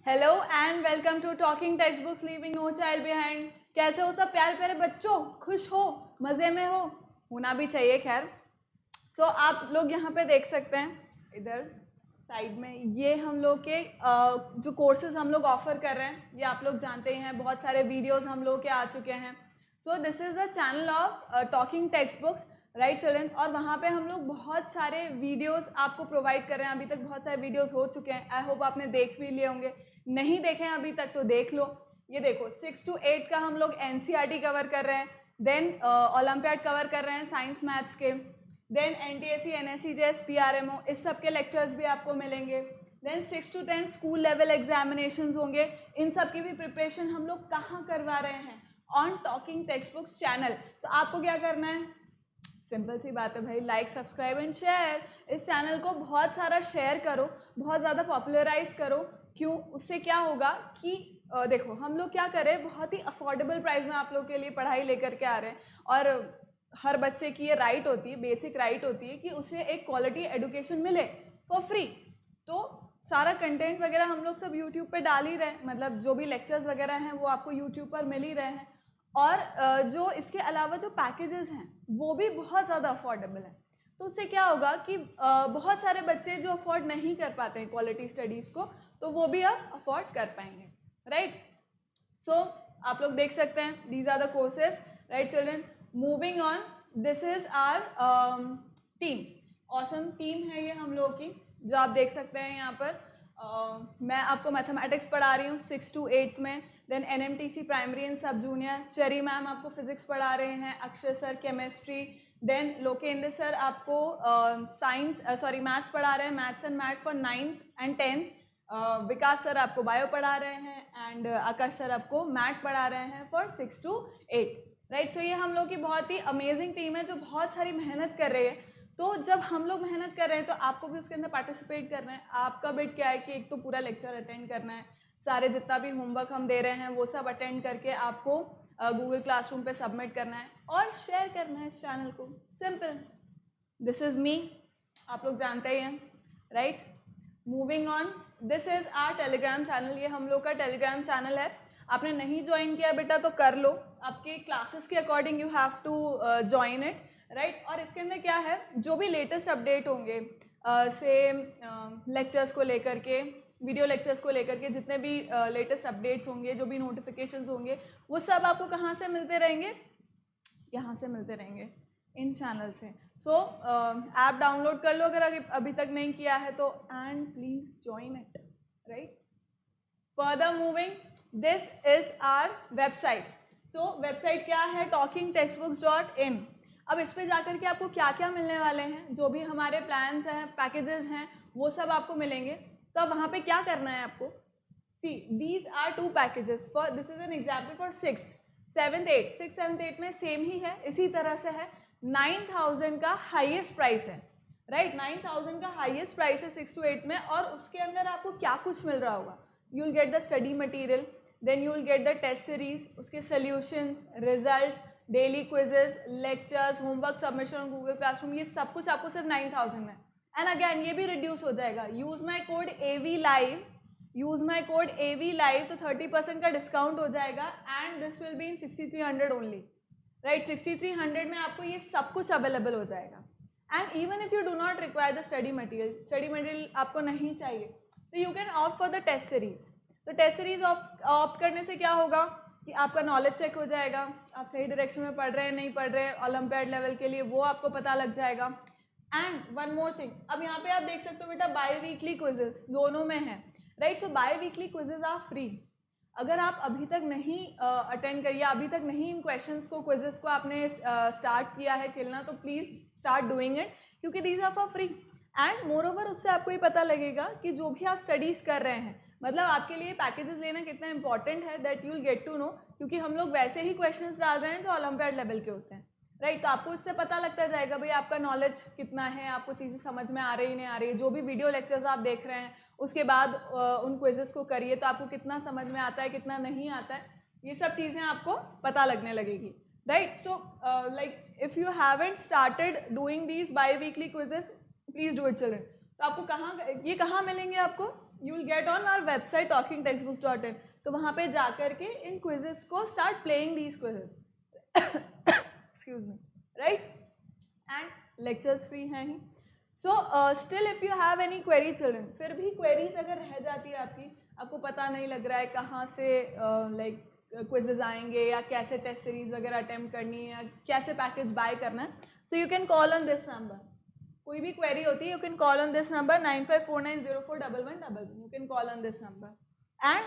Hello and welcome to talking text books leaving no child behind. कैसे हो सब प्यारे प्यारे बच्चों? खुश हो, मज़े में हो, होना भी चाहिए। खैर आप लोग यहाँ पे देख सकते हैं इधर साइड में, ये हम लोग के जो कोर्सेज हम लोग ऑफर कर रहे हैं, ये आप लोग जानते ही हैं। बहुत सारे वीडियोस हम लोग के आ चुके हैं। So this is the channel of talking text books, right children. और वहाँ पे हम लोग बहुत सारे वीडियोस आपको प्रोवाइड कर रहे हैं। अभी तक बहुत सारे वीडियोस हो चुके हैं। आई होप आपने देख भी लिए होंगे। नहीं देखे हैं अभी तक तो देख लो। ये देखो 6 to 8 का हम लोग एनसीईआरटी कवर कर रहे हैं, देन ओलंपियाड कवर कर रहे हैं साइंस मैथ्स के, then NTSC, NSC, JS, PRMO, इस सब के लेक्चर्स भी आपको मिलेंगे। Then 6 to 10 school level examination होंगे। इन सब की भी प्रिपरेशन हम लोग कहाँ करवा रहे हैं? On talking text books channel. तो आपको क्या करना है? सिंपल सी बात है भाई, लाइक सब्सक्राइब एंड शेयर। इस चैनल को बहुत सारा शेयर करो, बहुत ज़्यादा पॉपुलराइज करो। क्यों? उससे क्या होगा कि देखो हम लोग क्या करें, बहुत ही अफोर्डेबल प्राइस में आप लोग के लिए पढ़ाई लेकर के आ रहे हैं। और हर बच्चे की ये राइट होती है, बेसिक राइट होती है कि उसे एक क्वालिटी एडुकेशन मिले फॉर फ्री। तो सारा कंटेंट वगैरह हम लोग सब यूट्यूब पे डाल ही रहे हैं, मतलब जो भी लेक्चर्स वगैरह हैं वो आपको यूट्यूब पर मिल ही रहे हैं। और जो इसके अलावा जो पैकेजेस हैं वो भी बहुत ज़्यादा अफोर्डेबल हैं। तो उससे क्या होगा कि बहुत सारे बच्चे जो अफोर्ड नहीं कर पाते हैं क्वालिटी स्टडीज़ को, तो वो भी अब अफोर्ड कर पाएंगे, राइट। सो आप लोग देख सकते हैं, these are the courses, right children. Moving on, this is our team. Awesome team है ये हम लोग की, जो आप देख सकते हैं यहाँ पर। मैं आपको मैथमेटिक्स पढ़ा रही हूँ 6 to 8 में। Then NMTC primary and sub junior, Cherry ma'am आपको फिजिक्स पढ़ा रहे हैं, Akshay sir chemistry, then Lokendra sir आपको मैथ्स पढ़ा रहे हैं, maths and math for 9th and 10th। Vikas sir आपको बायो पढ़ा रहे हैं एंड आकाश सर आपको मैथ पढ़ा रहे हैं फॉर 6 to 8, राइट। सो ये हम लोग की बहुत ही अमेजिंग टीम है जो बहुत सारी मेहनत कर रही है। तो जब हम लोग मेहनत कर रहे हैं तो आपको भी उसके अंदर पार्टिसिपेट करना है। आपका बिट क्या है कि एक तो पूरा लेक्चर अटेंड करना है, सारे जितना भी होमवर्क हम दे रहे हैं वो सब अटेंड करके आपको गूगल क्लासरूम पे सबमिट करना है और शेयर करना है इस चैनल को। सिंपल, दिस इज़ मी, आप लोग जानते ही हैं, right. Moving on, this is our Telegram channel. ये हम लोग का टेलीग्राम चैनल है। आपने नहीं ज्वाइन किया बेटा तो कर लो, आपके क्लासेस के according you have to join it, right. और इसके अंदर क्या है, जो भी लेटेस्ट अपडेट होंगे लेक्चर्स को लेकर के, वीडियो लेक्चर्स को लेकर के, जितने भी लेटेस्ट अपडेट्स होंगे, जो भी नोटिफिकेशंस होंगे, वो सब आपको कहाँ से मिलते रहेंगे? यहाँ से मिलते रहेंगे, इन चैनल से। सो ऐप डाउनलोड कर लो अगर अभी तक नहीं किया है तो, and please join it, right. Further moving, this is our website. So website क्या है? talkingtextbooks.in। अब इस पे जाकर के आपको क्या क्या मिलने वाले हैं, जो भी हमारे प्लान्स हैं, पैकेजेस हैं, वो सब आपको मिलेंगे। तो अब वहाँ पे क्या करना है आपको? See, these are 2 packages for, this is an example for 6th, 7th, 8th। 6th, 7th, 8th में सेम ही है, इसी तरह से है। 9000 का हाईएस्ट प्राइस है, राइट। 9000 का हाईएस्ट प्राइस है 6 to 8 में। और उसके अंदर आपको क्या कुछ मिल रहा होगा? You will get the study material, then you will get the test series, उसके solutions, result, daily quizzes, lectures, homework submission, Google classroom, ये सब कुछ आपको सिर्फ 9000 में। एंड अगेन ये भी रिड्यूस हो जाएगा। Use my code AV Live, use my code AV Live, तो 30% का डिस्काउंट हो जाएगा। And this will be in 6300 only, right. 6300 में आपको ये सब कुछ अवेलेबल हो जाएगा। And even if you do not require the study material आपको नहीं चाहिए, तो you can opt for the test series. तो टेस्ट सीरीज ऑप्ट करने से क्या होगा कि आपका नॉलेज चेक हो जाएगा, आप सही डायरेक्शन में पढ़ रहे हैं नहीं पढ़ रहे हैं, ओलंपियाड लेवल के लिए वो आपको पता लग जाएगा। एंड वन मोर थिंग, अब यहाँ पे आप देख सकते हो बेटा बाई वीकली क्विजेस दोनों में है, right. So biweekly quizzes are free. अगर आप अभी तक नहीं अटेंड करिए, अभी तक नहीं इन क्वेश्चंस को, क्विजेस को आपने स्टार्ट किया है खेलना, तो प्लीज़ स्टार्ट डूइंग इट, क्योंकि these are for free. And moreover उससे आपको ये पता लगेगा कि जो भी आप स्टडीज़ कर रहे हैं, मतलब आपके लिए पैकेजेस लेना कितना इंपॉर्टेंट है, that you will get to know. क्योंकि हम लोग वैसे ही क्वेश्चंस डाल रहे हैं जो ओलंपियाड लेवल के होते हैं, राइट। तो आपको इससे पता लगता जाएगा भाई आपका नॉलेज कितना है, आपको चीज़ें समझ में आ रही नहीं आ रही। जो भी वीडियो लेक्चर्स आप देख रहे हैं उसके बाद उन क्विजेस को करिए तो आपको कितना समझ में आता है, कितना नहीं आता है, ये सब चीज़ें आपको पता लगने लगेगी, right. So like if you haven't started doing these biweekly quizzes, please do it children. तो आपको ये कहाँ मिलेंगे? आपको you will get on our website talkingtextbooks.in. तो वहाँ पे जा कर के इन क्विजेस को start playing these quizzes, excuse me, right, and lectures free हैं ही. So still if you have any query children, फिर भी क्वेरीज अगर रह जाती है आपकी, आपको पता नहीं लग रहा है कहाँ से लाइक क्विजेज आएंगे या कैसे टेस्ट सीरीज वगैरह अटेम्प्ट करनी है या कैसे पैकेज बाय करना है, so you can call on this number. कोई भी क्वेरी होती है, you can call on this number 9549041111. You can call on this number. And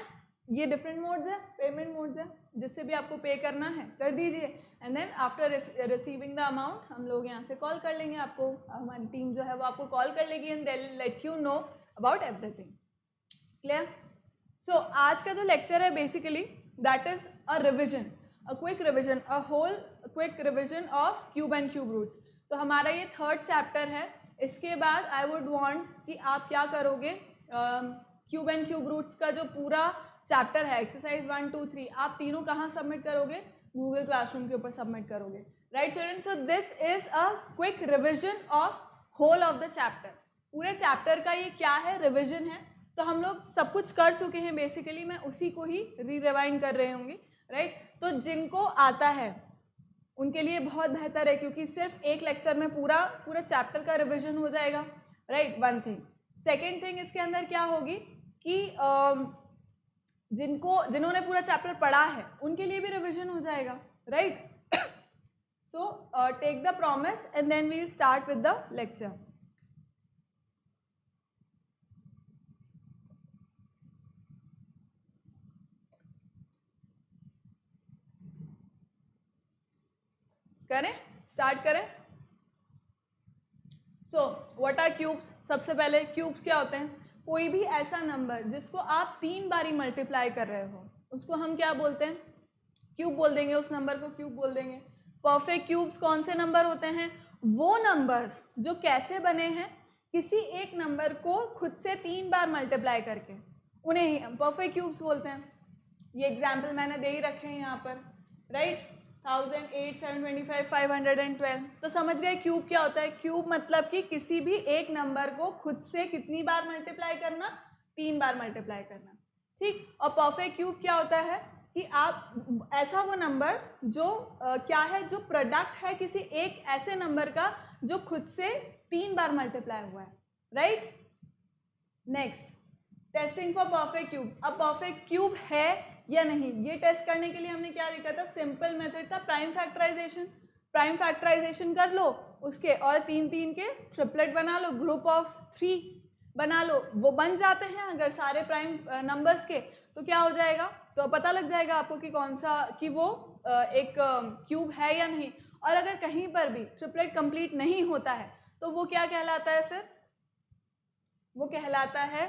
ये डिफरेंट मोड्स है, पेमेंट मोड्स है, जिससे भी आपको पे करना है कर दीजिए. And then after receiving the amount हम लोग यहाँ से कॉल कर लेंगे आपको, हमारी टीम जो है वो आपको कॉल कर लेगी and they will let you know about everything. Clear? So आज का जो लेक्चर है basically that is a revision, a quick revision, a whole quick revision of cube and cube roots. तो हमारा ये थर्ड चैप्टर है. इसके बाद आई वुड वांट कि आप क्या करोगे, क्यूब एंड क्यूब रूट्स का जो पूरा चैप्टर है, एक्सरसाइज 1, 2, 3, आप तीनों कहाँ सबमिट करोगे? गूगल क्लासरूम के ऊपर सबमिट करोगे, right children? So this is a quick revision of whole of the chapter. पूरे चैप्टर का ये क्या है, रिविजन है. तो हम लोग सब कुछ कर चुके हैं बेसिकली, मैं उसी को ही रिवाइंड कर रही होंगी, राइट? तो जिनको आता है उनके लिए बहुत बेहतर है, क्योंकि सिर्फ एक लेक्चर में पूरा चैप्टर का रिवीजन हो जाएगा, right? One thing. Second thing इसके अंदर क्या होगी कि जिन्होंने पूरा चैप्टर पढ़ा है उनके लिए भी रिवीजन हो जाएगा, right? So take the promise and then we will start with the lecture. करें, स्टार्ट करें. So what are cubes? सबसे पहले क्यूब्स क्या होते हैं? कोई भी ऐसा नंबर जिसको आप 3 बारी मल्टीप्लाई कर रहे हो उसको हम क्या बोलते हैं? क्यूब बोल देंगे, उस नंबर को क्यूब बोल देंगे. परफेक्ट क्यूब्स कौन से नंबर होते हैं? वो नंबर्स जो कैसे बने हैं, किसी एक नंबर को खुद से 3 बार मल्टीप्लाई करके, उन्हें ही हम परफेक्ट क्यूब्स बोलते हैं. ये एग्जाम्पल मैंने दे ही रखे हैं यहाँ पर, राइट? 1008, 725, 512. तो समझ गए क्यूब क्या होता है? क्यूब मतलब कि किसी भी एक नंबर को खुद से कितनी बार मल्टीप्लाई करना? 3 बार मल्टीप्लाई करना, ठीक? और परफेक्ट क्यूब क्या होता है कि आप ऐसा वो नंबर जो क्या है, जो प्रोडक्ट है किसी एक ऐसे नंबर का जो खुद से 3 बार मल्टीप्लाई हुआ है, right? Next, testing for perfect cube. अब परफेक्ट क्यूब है या नहीं, ये टेस्ट करने के लिए हमने क्या देखा था? सिंपल मेथड था, प्राइम फैक्टराइजेशन. प्राइम फैक्टराइजेशन कर लो उसके और 3 के ट्रिपलेट बना लो, ग्रुप ऑफ 3 बना लो. वो बन जाते हैं अगर सारे प्राइम नंबर्स के, तो क्या हो जाएगा? तो पता लग जाएगा आपको कि कौन सा, कि वो एक क्यूब है या नहीं. और अगर कहीं पर भी ट्रिपलेट कंप्लीट नहीं होता है तो वो क्या कहलाता है? फिर वो कहलाता है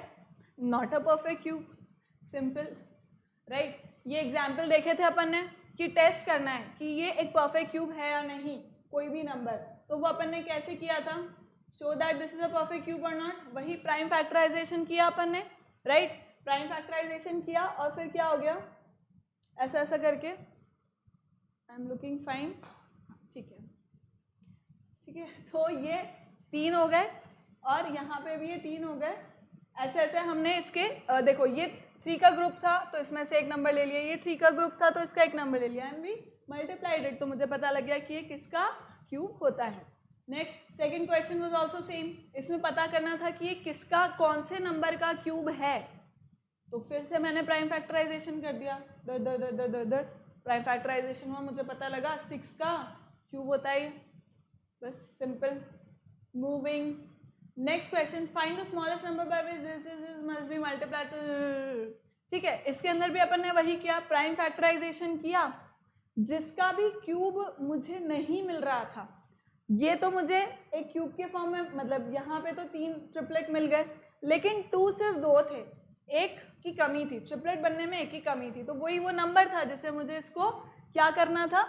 not a perfect cube. Simple, right? ये एग्जाम्पल देखे थे अपन ने कि टेस्ट करना है कि ये एक परफेक्ट क्यूब है या नहीं, कोई भी नंबर. तो वो अपन ने कैसे किया था? Show that this is a perfect cube और नॉट. वही प्राइम फैक्टराइजेशन किया अपन ने, राइट? प्राइम फैक्टराइजेशन किया और फिर क्या हो गया? ऐसा ऐसा करके, आई एम लुकिंग फाइन, ठीक है, ठीक है. तो ये 3 हो गए और यहाँ पे भी ये 3 हो गए. ऐसे ऐसे हमने इसके देखो, ये 3 का ग्रुप था तो इसमें से एक नंबर ले लिया, ये 3 का ग्रुप था तो इसका एक नंबर ले लिया, एंड वी मल्टीप्लाइड इट. तो मुझे पता लग गया कि ये किसका क्यूब होता है. Next, second question was also same. इसमें पता करना था कि ये किसका, कौन से नंबर का क्यूब है. तो फिर से मैंने प्राइम फैक्टराइजेशन कर दिया, दर प्राइम फैक्टराइजेशन हुआ, मुझे पता लगा 6 का क्यूब होता है. बस simple. Moving next question, find the smallest number by which this must be multiplied. ठीक है, इसके अंदर भी अपन ने वही किया, प्राइम फैक्टराइजेशन किया. जिसका भी क्यूब मुझे नहीं मिल रहा था, ये तो मुझे एक क्यूब के फॉर्म में, मतलब यहाँ पे तो 3 ट्रिपलेट मिल गए, लेकिन 2 सिर्फ 2 थे, एक की कमी थी, ट्रिपलेट बनने में एक की कमी थी. तो वही वो नंबर था जिसे मुझे इसको क्या करना था,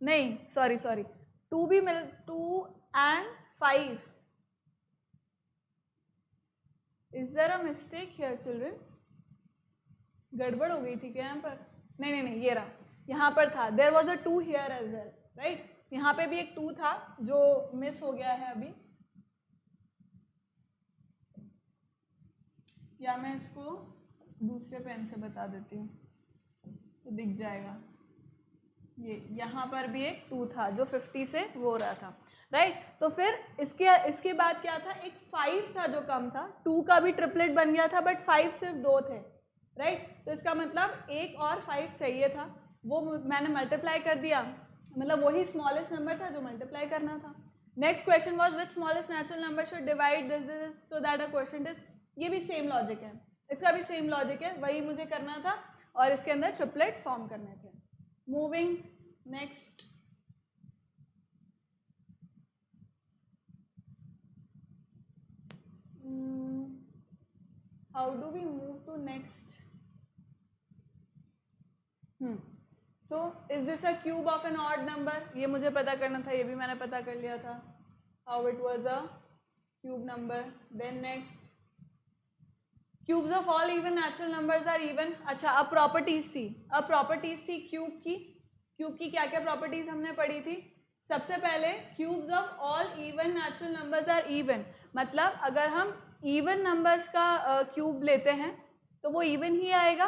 नहीं सॉरी 2 भी मिल, 2 and 5. Is there a mistake here children? गड़बड़ हो गई थी क्या यहाँ पर? नहीं, ये रहा, यहाँ पर था, there was a 2 here as well, right? यहाँ पे भी एक 2 था जो मिस हो गया है अभी. या मैं इसको दूसरे पेन से बता देती हूँ तो दिख जाएगा। ये यहाँ पर भी एक 2 था जो 50 से वो हो रहा था, राइट। तो फिर इसके बाद क्या था, एक 5 था जो कम था, 2 का भी ट्रिपलेट बन गया था बट 5 सिर्फ 2 थे, राइट। तो इसका मतलब एक और 5 चाहिए था, वो मैंने मल्टीप्लाई कर दिया, मतलब वही स्मॉलेस्ट नंबर था जो मल्टीप्लाई करना था। Next question was which smallest natural number should divide this so that a question is, ये भी सेम लॉजिक है, इसका भी सेम लॉजिक है, वही मुझे करना था और इसके अंदर ट्रिपलेट फॉर्म करने थे। Moving next, how do we move to next? So is this a cube of an odd number? ये मुझे पता करना था, ये भी मैंने पता कर लिया था, how it was a cube number. Then next, cubes of all even natural numbers are even. अच्छा, अब प्रॉपर्टीज थी क्यूब की क्या क्या प्रॉपर्टीज हमने पढ़ी थी। सबसे पहले cubes of all even natural numbers are even, मतलब अगर हम इवन नंबर्स का क्यूब लेते हैं तो वो इवन ही आएगा,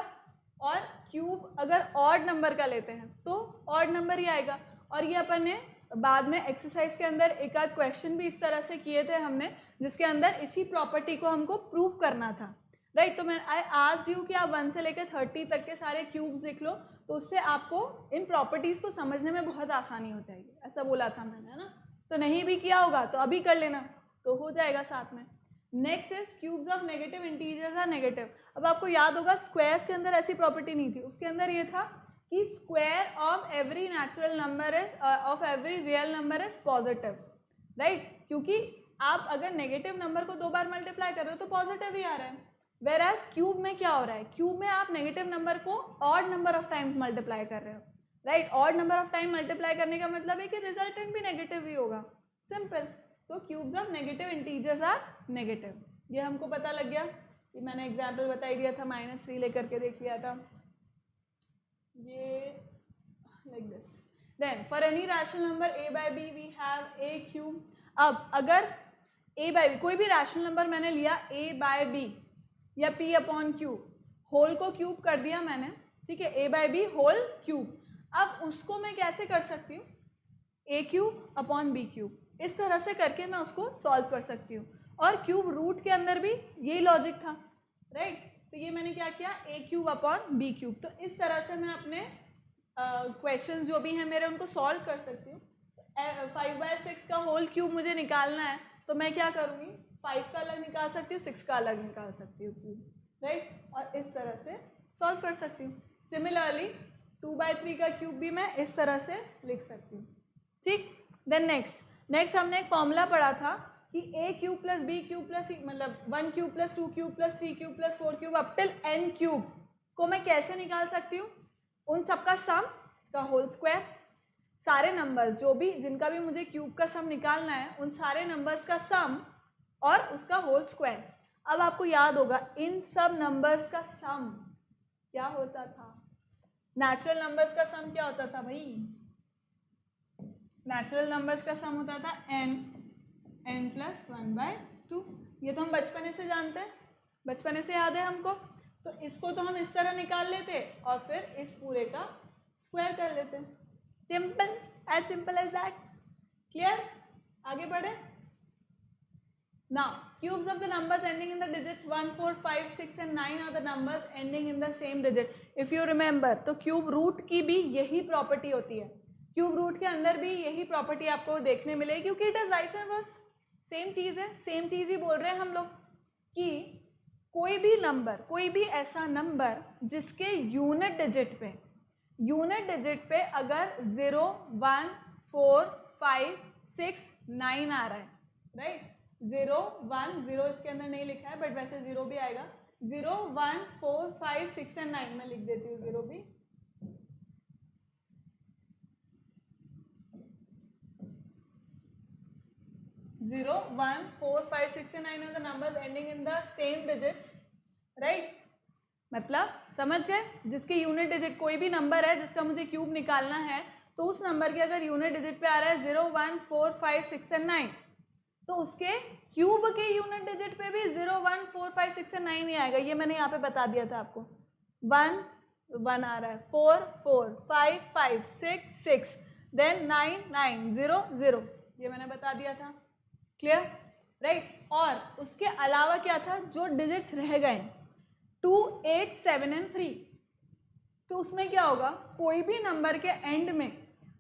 और क्यूब अगर ऑड नंबर का लेते हैं तो ऑड नंबर ही आएगा। और ये अपन ने बाद में एक्सरसाइज के अंदर एक आध क्वेश्चन भी इस तरह से किए थे हमने, जिसके अंदर इसी प्रॉपर्टी को हमको प्रूव करना था, राइट। तो मैं आई आस्क्ड यू कि आप 1 से लेकर 30 तक के सारे क्यूब्स देख लो, तो उससे आपको इन प्रॉपर्टीज़ को समझने में बहुत आसानी हो जाएगी, ऐसा बोला था मैंने, है ना। तो नहीं भी किया होगा तो अभी कर लेना, तो हो जाएगा साथ में। Next is cubes of negative integers are negative. अब आपको याद होगा स्क्वायर्स के अंदर ऐसी प्रॉपर्टी नहीं थी, उसके अंदर ये था कि square of every natural number is of every real number is positive, right. क्योंकि आप अगर नेगेटिव नंबर को 2 बार मल्टीप्लाई कर रहे हो तो पॉजिटिव ही आ रहा है, वेर एज क्यूब में क्या हो रहा है, क्यूब में आप नेगेटिव नंबर को odd number of times multiply कर रहे हो, right. Odd number of time multiply करने का मतलब है कि रिजल्टेंट भी नेगेटिव ही होगा, सिंपल। तो cubes of negative integers are negative, ये हमको पता लग गया कि मैंने एग्जाम्पल बता दिया था, -3 लेकर के देख लिया था, ये like this. Then for any rational number a by b we have a cube. अब अगर a by b कोई भी रैशनल नंबर मैंने लिया a by b या p अपॉन क्यू, होल को क्यूब कर दिया मैंने, ठीक है, a by b whole cube. अब उसको मैं कैसे कर सकती हूँ, a cube upon b cube, इस तरह से करके मैं उसको सॉल्व कर सकती हूँ। और क्यूब रूट के अंदर भी यही लॉजिक था, राइट। तो ये मैंने क्या किया, a cube upon b cube. तो इस तरह से मैं अपने क्वेश्चन जो भी हैं मेरे उनको सॉल्व कर सकती हूँ। 5/6 का होल क्यूब मुझे निकालना है, तो मैं क्या करूँगी, 5 का अलग निकाल सकती हूँ, 6 का अलग निकाल सकती हूँ क्यूब, राइट। और इस तरह से सॉल्व कर सकती हूँ। सिमिलरली 2/3 का क्यूब भी मैं इस तरह से लिख सकती हूँ, ठीक। देन नेक्स्ट हमने एक फॉर्मूला पढ़ा था कि a cube plus b cube plus मतलब 1 cube plus 2 cube plus 3 cube plus 4 cube up till n cube को मैं कैसे निकाल सकती हूँ, उन सबका सम का होल स्क्वायर। सारे नंबर्स जो भी जिनका भी मुझे क्यूब का सम निकालना है, उन सारे नंबर्स का सम और उसका होल स्क्वायर। अब आपको याद होगा इन सब नंबर्स का सम क्या होता था, नेचुरल नंबर्स का सम क्या होता था भाई, नेचुरल नंबर्स का सम होता था n प्लस 1/2। ये तो हम बचपने से जानते हैं, बचपने से याद है हमको। तो इसको तो हम इस तरह निकाल लेते और फिर इस पूरे का स्क्वायर कर लेते, simple, as simple as that. Clear, आगे बढ़े। Now, cubes of the numbers ending in the digits 1, 4, 5, 6 and 9 are the numbers ending in the same digit. If you remember, तो क्यूब रूट की भी यही प्रॉपर्टी होती है, क्यूब रूट के अंदर भी यही प्रॉपर्टी आपको देखने मिलेगी, क्योंकि it is vice and versa, same चीज़ है, सेम चीज़ ही बोल रहे हैं हम लोग कि कोई भी नंबर, कोई भी ऐसा नंबर जिसके यूनिट डिजिट पे अगर 0, 1, 4, 5, 6, 9 आ रहा है, राइट। 0, 1, 0 इसके अंदर नहीं लिखा है बट वैसे 0 भी आएगा। 0, 1, 4, 5, 6 एंड 9 में लिख देती हूँ 0 भी। Zero, 1, 4, 5, 6 and 9 are the numbers ending in the same digits, right? मतलब समझ गए, जिसके यूनिट डिजिट कोई भी नंबर है जिसका मुझे क्यूब निकालना है, तो उस नंबर के अगर यूनिट डिजिट पे आ रहा है 0, 1, 4, 5, 6 and 9, तो उसके क्यूब के यूनिट डिजिट पे भी 0, 1, 4, 5, 6 से 9 ही आएगा। ये मैंने यहाँ पे बता दिया था आपको। 1 1 आ रहा है, 4 4, 5 5, 6 6, देन 9 9, 0 0, ये मैंने बता दिया था। Clear, right. और उसके अलावा क्या था, जो डिजिट्स रह गए 2, 8, 7 एंड 3, तो उसमें क्या होगा, कोई भी नंबर के एंड में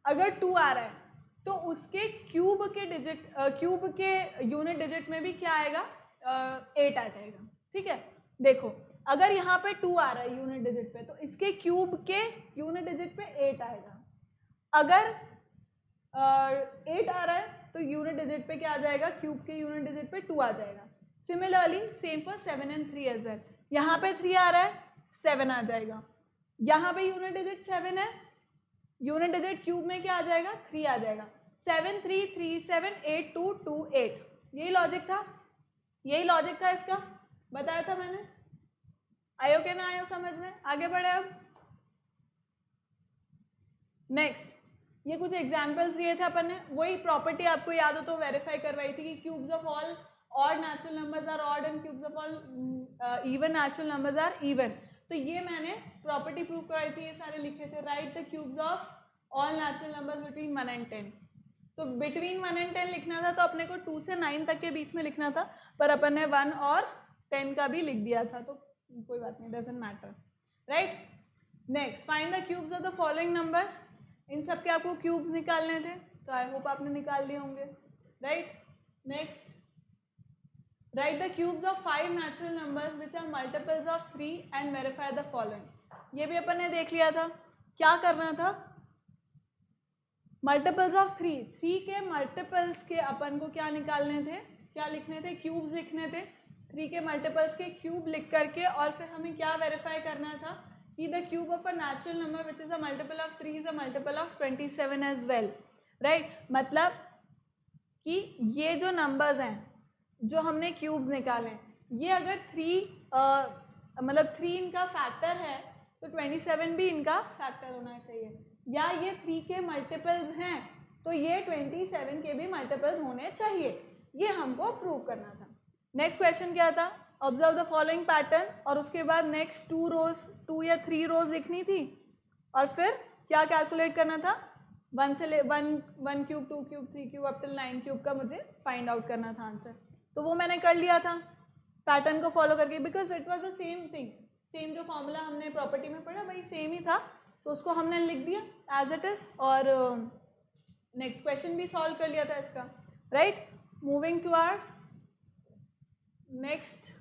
अगर 2 आ रहा है तो उसके क्यूब के डिजिट क्यूब के यूनिट डिजिट में भी क्या आएगा, 8 आ जाएगा। ठीक है, देखो अगर यहाँ पे 2 आ रहा है यूनिट डिजिट पे तो इसके क्यूब के यूनिट डिजिट पे 8 आएगा। अगर 8 आ रहा है तो यूनिट डिजिट पे क्या आ जाएगा, क्यूब के यूनिट डिजिट पे 2 आ जाएगा। Similarly same for 7 and 3 as well. यहाँ पे 3 आ रहा है, 7 आ जाएगा। यहाँ पे यूनिट डिजिट 7 है, यूनिट डिजिट क्यूब में क्या आ जाएगा, 3 आ जाएगा। 7 3 3 7 8 2 2 8, यही लॉजिक था, यही लॉजिक था इसका, बताया था मैंने। आयो क्या ना आयो समझ में, आगे बढ़े अब। नेक्स्ट, ये कुछ एग्जाम्पल्स दिए थे अपन ने, वही प्रॉपर्टी आपको याद हो तो वेरीफाई करवाई थी कि cubes of all odd natural numbers are odd and cubes of all even natural numbers are even. तो ये मैंने प्रॉपर्टी प्रूव कराई थी, ये सारे लिखे थे। Right the cubes of all natural numbers between 1 and 10। तो बिटवीन 1 and 10 लिखना था तो अपने को 2 से 9 तक के बीच में लिखना था, पर अपन ने 1 और 10 का भी लिख दिया था, तो कोई बात नहीं, doesn't matter. Right, next, find the cubes of the following numbers. इन सब के आपको क्यूब्स निकालने थे, तो आई होप आपने निकाल लिए होंगे। Right, next, right the cubes of 5 natural numbers which are multiples of 3 and verify the following. ये भी अपन ने देख लिया था, क्या करना था, मल्टीपल्स ऑफ 3 के मल्टीपल्स के अपन को क्या निकालने थे, क्या लिखने थे, क्यूब्स लिखने थे। 3 के मल्टीपल्स के क्यूब लिख करके और फिर हमें क्या वेरीफाई करना था कि the cube of a natural number which is a multiple of 3 is a multiple of 27 as well. Right, मतलब कि ये जो नंबर्स हैं जो हमने क्यूब निकाले, ये अगर 3 इनका फैक्टर है तो 27 भी इनका फैक्टर होना चाहिए, या ये 3 के मल्टीपल्स हैं तो ये 27 के भी मल्टीपल्स होने चाहिए, ये हमको प्रूव करना था। नेक्स्ट क्वेश्चन क्या था, ऑब्जर्व द फॉलोइंग पैटर्न, और उसके बाद नेक्स्ट 2 या 3 रोज लिखनी थी और फिर क्या कैलकुलेट करना था, 1 cube 2 cube 3 cube up till 9 cube का मुझे फाइंड आउट करना था आंसर। तो वो मैंने कर लिया था पैटर्न को फॉलो करके, because it was the same thing, same जो फॉर्मूला हमने प्रॉपर्टी में पढ़ा वही सेम ही था, तो उसको हमने लिख दिया एज इट इज और नेक्स्ट क्वेश्चन भी सॉल्व कर लिया था इसका। Right, moving to our next,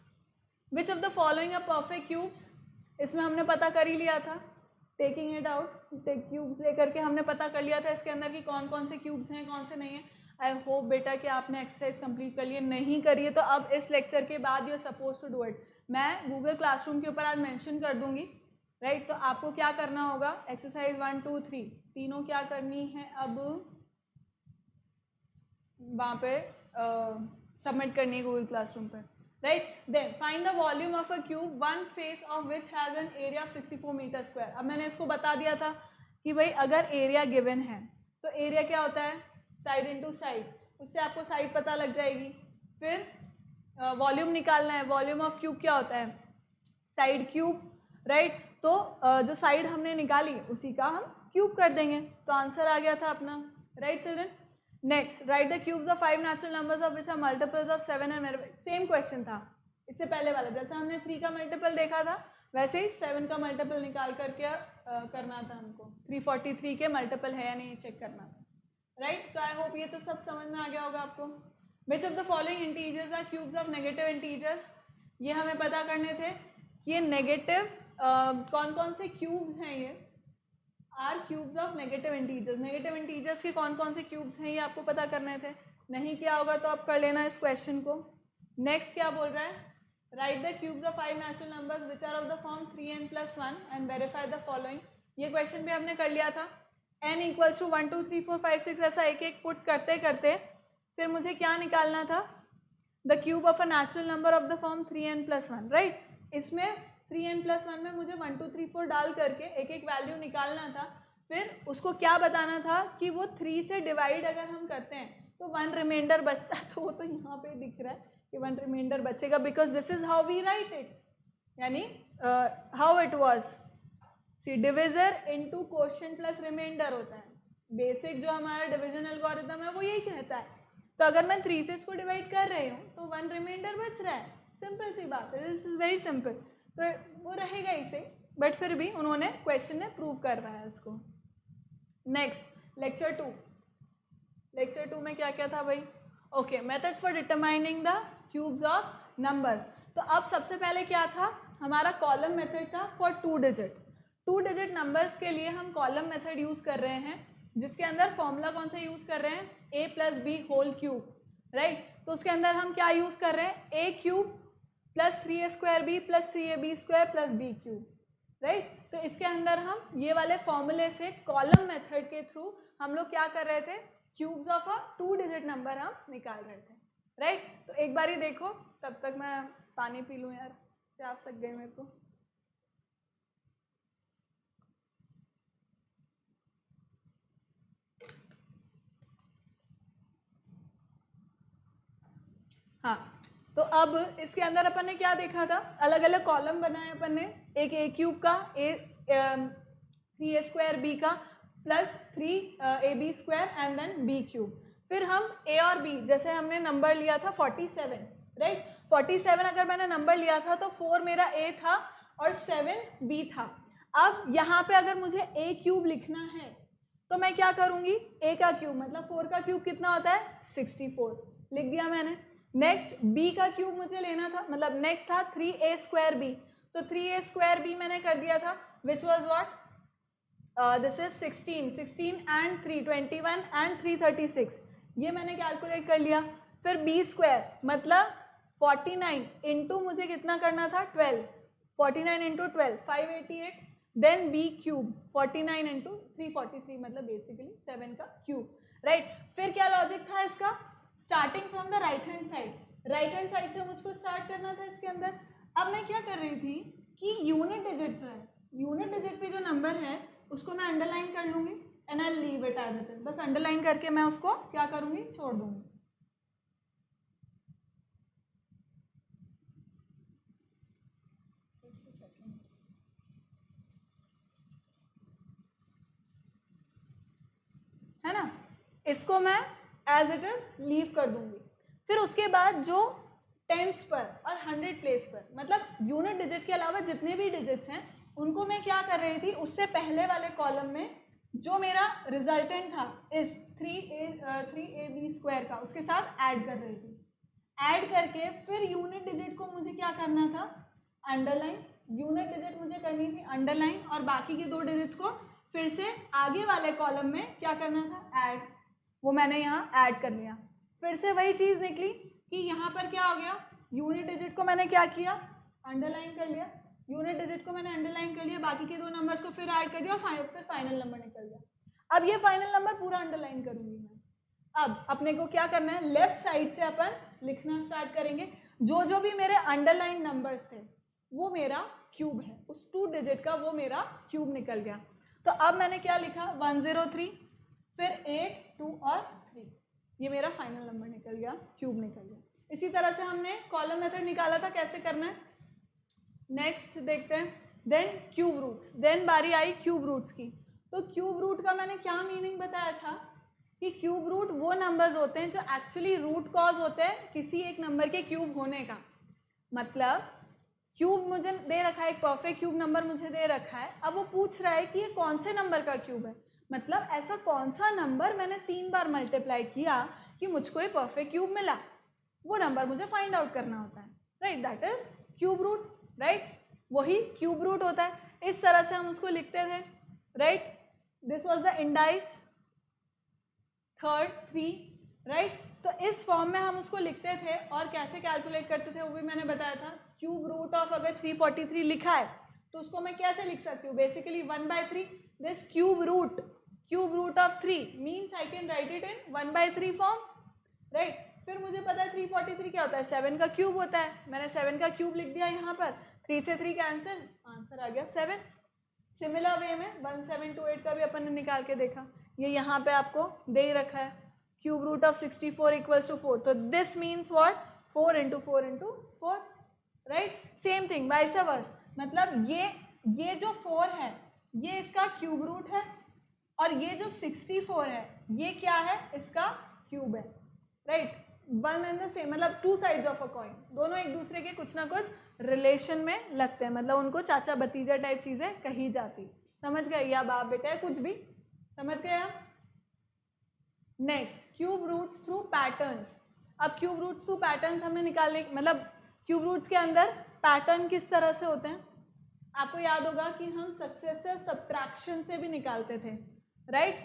which of the following are perfect cubes. इसमें हमने पता कर ही लिया था, टेकिंग इट आउट, क्यूब्स लेकर के हमने पता कर लिया था इसके अंदर कि कौन कौन से क्यूब्स हैं कौन से नहीं है। आई होप बेटा कि आपने एक्सरसाइज कंप्लीट कर लिए, नहीं करिए तो अब इस लेक्चर के बाद you are suppose to do it. मैं गूगल क्लासरूम के ऊपर आज मेंशन कर दूंगी। राइट, तो आपको क्या करना होगा, एक्सरसाइज 1 2 3 तीनों क्या करनी है, अब वहाँ पे सबमिट करनी है गूगल क्लासरूम पे। Right, then find the volume of a cube one face of which has an area of 64 metre square. अब मैंने इसको बता दिया था कि भाई अगर एरिया गिवन है तो एरिया क्या होता है, साइड इंटू साइड, उससे आपको साइड पता लग जाएगी। फिर वॉल्यूम निकालना है, वॉल्यूम ऑफ क्यूब क्या होता है, साइड क्यूब। राइट, तो जो साइड हमने निकाली उसी का हम क्यूब कर देंगे, तो आंसर आ गया था अपना। Right children, next, right the cubes of 5 natural numbers of which are multiples of 7 and same question था इससे पहले वाला, जैसे हमने 3 का मल्टीपल देखा था वैसे ही 7 का मल्टीपल निकाल करके करना था हमको, 343 के मल्टीपल है या नहीं चेक करना था। राइट, सो आई होप ये तो सब समझ में आ गया होगा आपको। Which of the following integers are cubes of negative integers, ये हमें पता करने थे। ये नेगेटिव कौन कौन से क्यूब्स हैं, ये are cubes of negative integers. Negative integers के कौन कौन से क्यूब्स हैं ये आपको पता करने थे, नहीं किया होगा तो आप कर लेना इस क्वेश्चन को। नेक्स्ट क्या बोल रहा है, right the cubes of 5 natural numbers which are of the form 3n + 1 and verify the following. ये क्वेश्चन भी हमने कर लिया था, n = 1 2 3 4 5 6 ऐसा एक एक पुट करते करते फिर मुझे क्या निकालना था, the cube of a natural number of the form 3n + 1। Right, इसमें 3n + 1 में मुझे 1 2 3 4 डाल करके एक एक वैल्यू निकालना था, फिर उसको क्या बताना था कि वो 3 से डिवाइड अगर हम करते हैं तो 1 रिमाइंडर बचता है, तो वो तो यहाँ पे दिख रहा है कि 1 रिमाइंडर बचेगा, because this is how we write it, यानी how it was, see divisor into quotient plus remainder होता है। बेसिक जो हमारा डिवीजन एल्गोरिथम है वो यही कहता है। तो अगर मैं 3 से इसको डिवाइड कर रही हूँ तो 1 रिमाइंडर बच रहा है, सिंपल सी बात है, दिस इज वेरी सिंपल। तो वो रहेगा इसे, बट फिर भी उन्होंने क्वेश्चन में प्रूव कर रहा है इसको। नेक्स्ट लेक्चर 2, लेक्चर 2 में क्या क्या था भाई? Okay, methods for determining the cubes of numbers. तो अब सबसे पहले क्या था, हमारा कॉलम मेथड था फॉर 2 डिजिट। 2 डिजिट नंबर्स के लिए हम कॉलम मेथड यूज कर रहे हैं, जिसके अंदर फॉर्मूला कौन सा यूज कर रहे हैं, a plus B whole cube, right. तो उसके अंदर हम क्या यूज कर रहे हैं, a cube plus 3a² plus 3ab² plus b cube, right. तो इसके अंदर हम ये वाले फॉर्मूले से कॉलम मेथड के थ्रू हम लोग क्या कर रहे थे, cubes of a 2 digit number हम निकाल रहे थे, राइट। तो एक बार ही देखो, तब तक मैं पानी पी लूँ यार, प्यास लग गई मेरे को। हाँ, तो अब इसके अंदर अपन ने क्या देखा था, अलग अलग कॉलम बनाए अपन ने, एक a क्यूब का, 3a² b का plus 3ab² and then b cube. फिर हम a और b, जैसे हमने नंबर लिया था 47, राइट। 47 अगर मैंने नंबर लिया था तो 4 मेरा a था और 7 b था। अब यहाँ पे अगर मुझे a क्यूब लिखना है तो मैं क्या करूँगी, a का क्यूब मतलब 4 का क्यूब कितना होता है, 64, लिख दिया मैंने। नेक्स्ट b का क्यूब मुझे लेना था, मतलब नेक्स्ट था 3a² b, तो 3a² b मैंने कर दिया था, which was what, this is 16 and 3 21 and 3 36, ये मैंने कैलकुलेट कर लिया। फिर b² मतलब 49 इंटू मुझे कितना करना था, 12, 49 into 12 588, then b cube 49 into 343 मतलब बेसिकली 7 का क्यूब, राइट। फिर क्या लॉजिक था इसका, starting from the right hand side से मुझको स्टार्ट करना था इसके अंदर। अब मैं क्या कर रही थी कि यूनिट डिजिट जो है, यूनिट डिजिट पे जो नंबर है उसको मैं अंडरलाइन कर लूंगी and I leave it as it is, बस अंडरलाइन करके मैं उसको क्या करूंगी, छोड़ दूंगी। है ना, इसको मैं एज इट इज लीव कर दूंगी। फिर उसके बाद जो टेंस पर और 100 प्लेस पर, मतलब यूनिट डिजिट के अलावा जितने भी डिजिट्स हैं उनको मैं क्या कर रही थी, उससे पहले वाले कॉलम में जो मेरा रिजल्टेंट था इस 3ab² का, उसके साथ ऐड कर रही थी। ऐड करके फिर यूनिट डिजिट को मुझे क्या करना था, अंडरलाइन, यूनिट डिजिट मुझे करनी थी अंडरलाइन, और बाकी के 2 डिजिट्स को फिर से आगे वाले कॉलम में क्या करना था, ऐड, वो मैंने यहाँ ऐड कर लिया। फिर से वही चीज़ निकली कि यहाँ पर क्या हो गया, यूनिट डिजिट को मैंने क्या किया, अंडरलाइन कर लिया, यूनिट डिजिट को मैंने अंडरलाइन कर लिया, बाकी के 2 नंबर्स को फिर ऐड कर दिया और फिर फाइनल नंबर निकल गया। अब ये फाइनल नंबर पूरा अंडरलाइन करूँगी मैं। अब अपने को क्या करना है, लेफ्ट साइड से अपन लिखना स्टार्ट करेंगे, जो भी मेरे अंडरलाइन नंबर्स थे वो मेरा क्यूब है, उस 2 डिजिट का वो मेरा क्यूब निकल गया। तो अब मैंने क्या लिखा, 103, फिर 8, 2 और 3, ये मेरा फाइनल नंबर निकल गया, क्यूब निकल गया। इसी तरह से हमने कॉलम मेथड निकाला था, कैसे करना है नेक्स्ट देखते हैं। देन क्यूब रूट्स, देन बारी आई क्यूब रूट्स की। तो क्यूब रूट का मैंने क्या मीनिंग बताया था कि क्यूब रूट वो नंबर्स होते हैं जो एक्चुअली रूट कॉज होते हैं किसी एक नंबर के क्यूब होने का। मतलब क्यूब मुझे दे रखा है, एक परफेक्ट क्यूब नंबर मुझे दे रखा है, अब वो पूछ रहा है कि ये कौन से नंबर का क्यूब है, मतलब ऐसा कौन सा नंबर मैंने 3 बार मल्टीप्लाई किया कि मुझको ये परफेक्ट क्यूब मिला, वो नंबर मुझे फाइंड आउट करना होता है, right, that is cube root, right, वही क्यूब रूट होता है। इस तरह से हम उसको लिखते थे, right, this was the indices third 3, right. तो इस फॉर्म में हम उसको लिखते थे और कैसे कैलकुलेट करते थे वो भी मैंने बताया था। क्यूब रूट ऑफ अगर 343 लिखा है तो उसको मैं कैसे लिख सकती हूँ, basically 1/3, this cube root of 3 means I can write it in 1/3 form, right. फिर मुझे पता है 343 क्या होता है, 7 का क्यूब होता है, मैंने 7 का क्यूब लिख दिया यहाँ पर, 3 से 3 कैंसिल, आंसर आ गया 7। सिमिलर वे में 1728 का भी अपन ने निकाल के देखा, ये यहाँ पे आपको दे ही रखा है, cube root of 64 equals to 4. तो this means what, 4 into 4 into 4, right. Same thing vice versa, मतलब ये जो 4 है ये इसका क्यूब रूट है और ये जो 64 है ये क्या है, इसका क्यूब है, right. One and the same, मतलब two sides of a coin, दोनों एक दूसरे के कुछ ना कुछ रिलेशन में लगते हैं, मतलब उनको चाचा भतीजा टाइप चीजें कही जाती. समझ गए, या बाप बेटा है, कुछ भी समझ गए आप. Next, cube roots through patterns. अब क्यूब रूट्स थ्रू पैटर्न्स हमने निकालने, मतलब क्यूब रूट्स के अंदर पैटर्न किस तरह से होते हैं. आपको याद होगा कि हम सक्सेसिव सब्ट्रैक्शन से भी निकालते थे, राइट.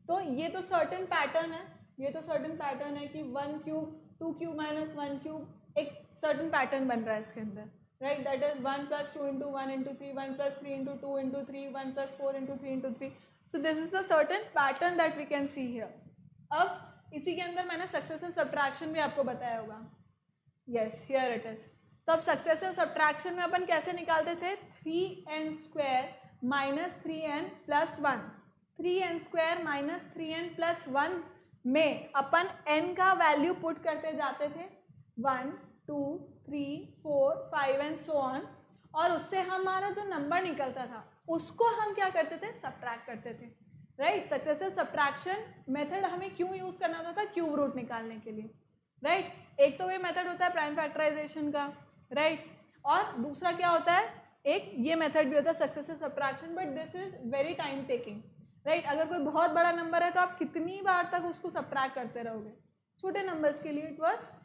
तो ये तो सर्टेन पैटर्न है, ये तो सर्टेन पैटर्न है कि 1 क्यूब 2 क्यूब माइनस 1 क्यूब, एक सर्टेन पैटर्न बन रहा है इसके अंदर, right. That is 1 plus 2 into 1 into 3, 1 plus 3 into 2 into 3, 1 plus 4 into 3 into 3. So this is the certain pattern that we can see here. अब इसी के अंदर मैंने सक्सेसिव सब्ट्रैक्शन भी आपको बताया होगा. Yes, here it is. तो अब सक्सेसिव सब्ट्रैक्शन में अपन कैसे निकालते थे, 3n square minus 3n plus 1. 3n square minus 3n plus 1 में अपन n का वैल्यू पुट करते जाते थे, 1 2 3 4 5 एंड सो ऑन, और उससे हमारा जो नंबर निकलता था उसको हम क्या करते थे, सब्ट्रैक्ट करते थे, राइट. सक्सेसिव सब्ट्रैक्शन मेथड हमें क्यों यूज करना होता था, क्यूब रूट निकालने के लिए, राइट. एक तो ये मेथड होता है प्राइम फैक्टराइजेशन का, राइट. और दूसरा क्या होता है, एक ये मेथड भी होता है successive subtraction, but this is very time taking, right. अगर कोई बहुत बड़ा नंबर है तो आप कितनी बार तक उसको सब्ट्रैक्ट करते रहोगे. छोटे नंबर्स के लिए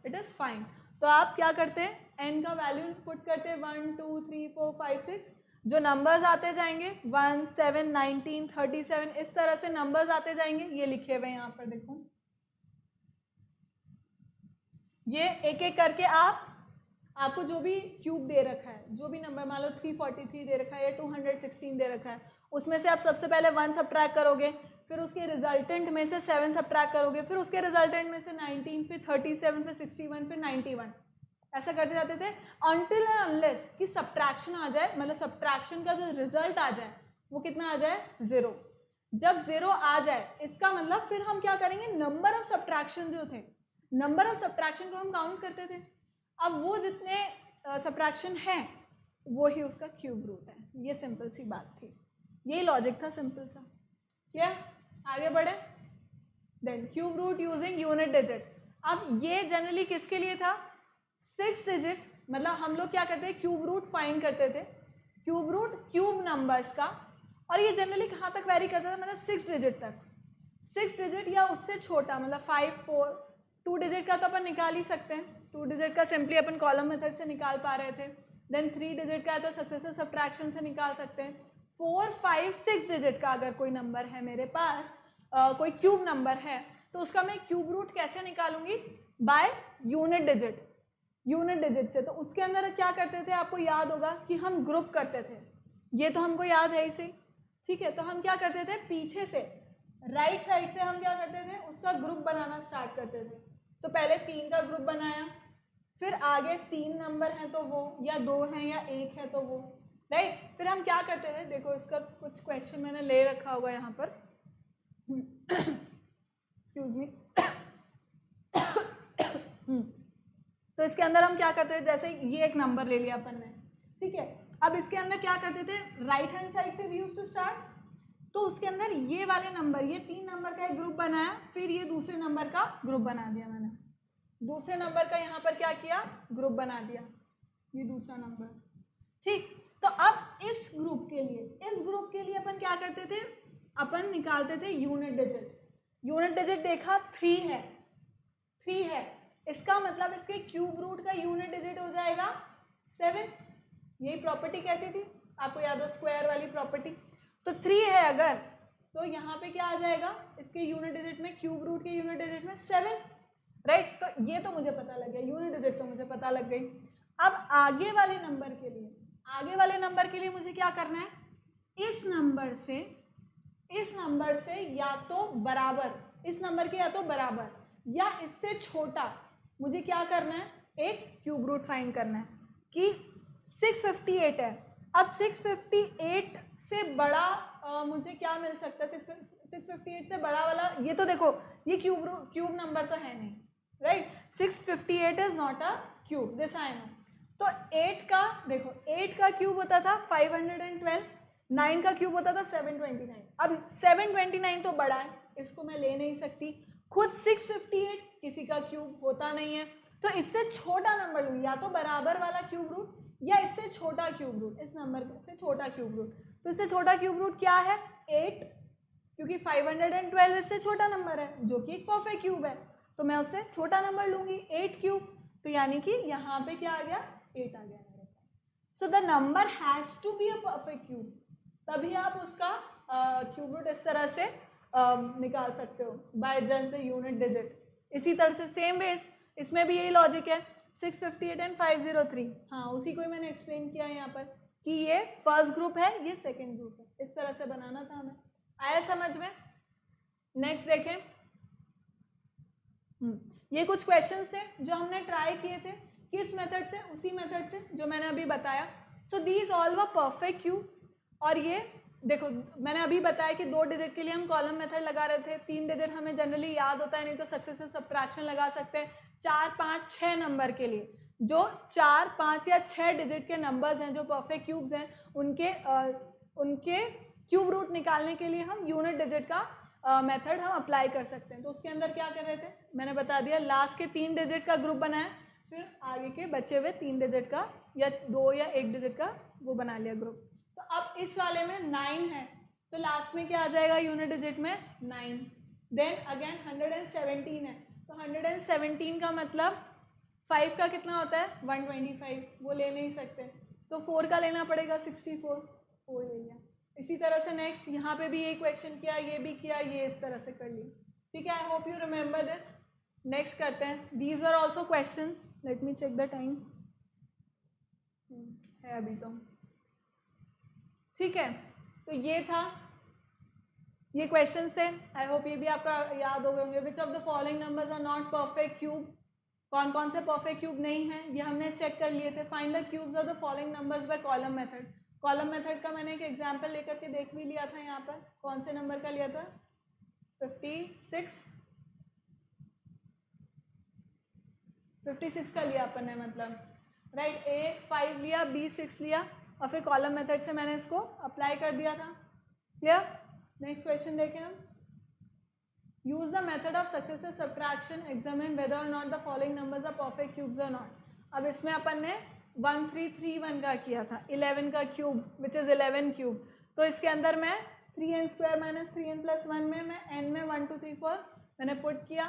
इट इज फाइन. तो आप क्या करते हैं, n का वैल्यू पुट करते हैं 1 2 3 4 5 6, जो नंबर्स आते जाएंगे 1 7 19 37, इस तरह से नंबर्स आते जाएंगे. ये लिखे हुए यहाँ पर देखो, ये एक एक करके आपको जो भी क्यूब दे रखा है, जो भी नंबर, मान लो 343 दे रखा है या 216 दे रखा है, उसमें से आप सबसे पहले 1 सब्ट्रैक्ट करोगे, फिर उसके रिजल्टेंट में से 7 सब्ट्रैक्ट करोगे, फिर उसके रिजल्टेंट में से 19, फिर 37, फिर 61, फिर 91, ऐसा करते जाते थे अनटिल एंड अनलेस कि सब्ट्रैक्शन आ जाए, मतलब सब्ट्रैक्शन का जो रिजल्ट आ जाए वो कितना आ जाए, 0. जब 0 आ जाए इसका मतलब फिर हम क्या करेंगे, नंबर ऑफ सब्ट्रैक्शन जो थे, नंबर ऑफ सब्ट्रैक्शन को हम काउंट करते थे. अब वो जितने सब्ट्रैक्शन है वो ही उसका क्यूब रूट है. ये सिंपल सी बात थी, यही लॉजिक था, सिंपल सा. क्या, आगे बढ़े. Then cube root using unit digit. अब ये जनरली किसके लिए था, 6 डिजिट, मतलब हम लोग क्या करते हैं, क्यूब रूट फाइंड करते थे, क्यूब रूट क्यूब नंबर्स का, और ये जनरली कहाँ तक वेरी करता था, मतलब 6 डिजिट तक. 6 डिजिट या उससे छोटा, मतलब 5 4, 2 डिजिट का तो अपन निकाल ही सकते हैं, 2 डिजिट का सिंपली अपन कॉलम मेथड से निकाल पा रहे थे. देन 3 डिजिट का है तो सक्सेसिव सब्ट्रैक्शन से निकाल सकते हैं. 4 5 6 डिजिट का अगर कोई नंबर है मेरे पास, कोई क्यूब नंबर है, तो उसका मैं क्यूब रूट कैसे निकालूंगी, by unit digit, unit digit से. तो उसके अंदर क्या करते थे, आपको याद होगा कि हम ग्रुप करते थे, ये तो हमको याद है इसे, ठीक है. तो हम क्या करते थे, पीछे से राइट साइड से हम क्या करते थे, उसका ग्रुप बनाना स्टार्ट करते थे. तो पहले 3 का ग्रुप बनाया, फिर आगे 3 नंबर हैं तो वो, या 2 हैं या 1 है तो वो, राइट. फिर हम क्या करते थे, देखो इसका कुछ क्वेश्चन मैंने ले रखा होगा यहाँ पर, एक्सक्यूज मी. तो इसके अंदर हम क्या करते थे, जैसे ये एक नंबर ले लिया अपन ने, ठीक है. अब इसके अंदर क्या करते थे, राइट हैंड साइड से वी यूज्ड टू स्टार्ट. तो उसके अंदर ये वाले नंबर, ये 3 नंबर का एक ग्रुप बनाया, फिर ये दूसरे नंबर का ग्रुप बना दिया मैंने, दूसरे नंबर का यहाँ पर क्या किया, ग्रुप बना दिया, ये दूसरा नंबर, ठीक. तो अब इस ग्रुप के लिए अपन क्या करते थे, अपन निकालते थे यूनिट डिजिट. यूनिट डिजिट देखा 3 है, 3 है, इसका मतलब इसके क्यूब रूट का यूनिट डिजिट हो जाएगा 7. यही प्रॉपर्टी कहती थी, आपको याद हो, स्क्वायर वाली प्रॉपर्टी. तो 3 है अगर, तो यहाँ पे क्या आ जाएगा, इसके यूनिट डिजिट में, क्यूब रूट के यूनिट डिजिट में 7, राइट. तो ये तो मुझे पता लग गया, यूनिट डिजिट तो मुझे पता लग गई. अब आगे वाले नंबर के लिए मुझे क्या करना है, इस नंबर से या तो बराबर, इस नंबर के या तो बराबर या इससे छोटा मुझे क्या करना है, एक क्यूब रूट फाइंड करना है. कि 658 है, अब 658 से बड़ा मुझे क्या मिल सकता है, 658 से बड़ा वाला, ये तो देखो ये क्यूब नंबर तो है नहीं, right. 658 is not a cube, this I know. तो 8 का देखो, 8 का क्यूब होता था 512, 9 का क्यूब होता था 729। अब 729 तो बड़ा है, इसको मैं ले नहीं सकती। खुद 658 किसी का क्यूब होता नहीं है, तो इससे छोटा नंबर लूँ, या तो बराबर वाला क्यूब रूट या इससे छोटा क्यूब रूट, इस नंबर से छोटा क्यूब रूट। तो इससे छोटा क्यूब रूट क्या है? 8, क्योंकि 512 इससे छोटा नंबर है जो कि एक परफेक्ट क्यूब है, तो मैं उससे छोटा नंबर लूंगी 8 क्यूब। तो यानी कि यहाँ पे क्या आ गया? 8 आ गया मेरे पास। So the number has to be a perfect cube, तभी आप उसका क्यूब रूट इस तरह से निकाल सकते हो by just the unit digit. इसी तरह से सेम बेस इसमें भी यही लॉजिक है, 658 एंड 503। हाँ, उसी को ही मैंने एक्सप्लेन किया है यहाँ पर कि ये फर्स्ट ग्रुप है, ये सेकेंड ग्रुप है, इस तरह से बनाना था हमें। आया समझ में? नेक्स्ट देखें, ये कुछ क्वेश्चंस थे जो हमने ट्राई किए थे, किस मेथड से? उसी मेथड से जो मैंने अभी बताया। So these all were perfect cube. और ये देखो, मैंने अभी बताया कि 2 डिजिट के लिए हम कॉलम मेथड लगा रहे थे, 3 डिजिट हमें जनरली याद होता है, नहीं तो सक्सेसिव सबट्रैक्शन लगा सकते हैं। 4, 5, 6 नंबर के लिए जो 4, 5 या 6 डिजिट के नंबर्स हैं जो परफेक्ट क्यूब्स हैं, उनके क्यूब रूट निकालने के लिए हम यूनिट डिजिट का मेथड हम अप्लाई कर सकते हैं। तो उसके अंदर क्या कर रहे थे, मैंने बता दिया, लास्ट के 3 डिजिट का ग्रुप बनाया, फिर आगे के बचे हुए 3 डिजिट का या 2 या 1 डिजिट का वो बना लिया ग्रुप। तो अब इस वाले में 9 है, तो लास्ट में क्या आ जाएगा यूनिट डिजिट में? 9। देन अगेन 117 है, तो 117 का मतलब 5 का कितना होता है? 125, वो ले नहीं सकते, तो 4 का लेना पड़ेगा, 64, 4 ले लिया। इसी तरह से नेक्स्ट यहाँ पे भी यही क्वेश्चन किया, ये भी किया, ये इस तरह से कर लिया। ठीक है, I hope you remember this. Next करते हैं, these are also questions, let me check the time, है अभी तो। ठीक है, तो ये था, ये क्वेश्चन थे, आई होप ये भी आपका याद हो गए होंगे। Which of the following numbers are not perfect cube, कौन कौन से परफेक्ट क्यूब नहीं है, ये हमने चेक कर लिए थे। Find the cubes of the following numbers by column method. Column method का मैंने एक एग्जांपल लेकर के देख भी लिया था यहाँ पर, कौन से नंबर का लिया था? 56 का लिया अपन ने, मतलब राइट। ए 5 लिया, बी 6 लिया, और फिर कॉलम मेथड से मैंने इसको अप्लाई कर दिया था। क्लियर? नेक्स्ट क्वेश्चन देखें हम। Use the method of successive subtraction, examine whether और not the following numbers are perfect cubes और नॉट। अब इसमें अपन ने 1331 का किया था, 11 का क्यूब विच इज 11 क्यूब। तो इसके अंदर मैं 3n square minus 3n plus 1 में मैं n में 1 2 3 4 मैंने पुट किया,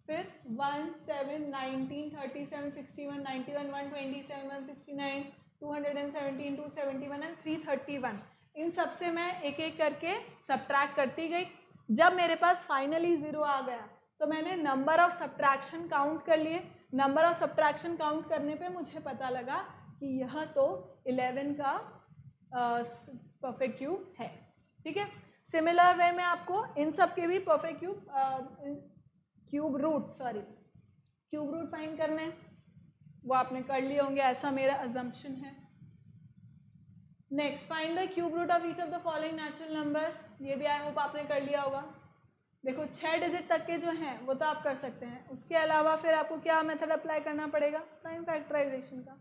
फिर 1 7 19 37 61 91 127 169 217 271 एंड 331, इन सब से मैं एक एक करके सब्ट्रैक्ट करती गई। जब मेरे पास फाइनली 0 आ गया तो मैंने नंबर ऑफ सब्ट्रैक्शन काउंट कर लिए। नंबर ऑफ सब्ट्रैक्शन काउंट करने पे मुझे पता लगा कि यह तो 11 का परफेक्ट क्यूब है। ठीक है, सिमिलर वे में आपको इन सब के भी परफेक्ट क्यूब रूट फाइंड करने, वो आपने कर लिए होंगे, ऐसा मेरा अजम्पशन है। Next, find the cube root of each of the following natural numbers, ये भी आई होप आपने कर लिया होगा। देखो 6 डिजिट तक के जो हैं वो तो आप कर सकते हैं, उसके अलावा फिर आपको क्या मेथड अप्लाई करना पड़ेगा? प्राइम फैक्टराइजेशन का।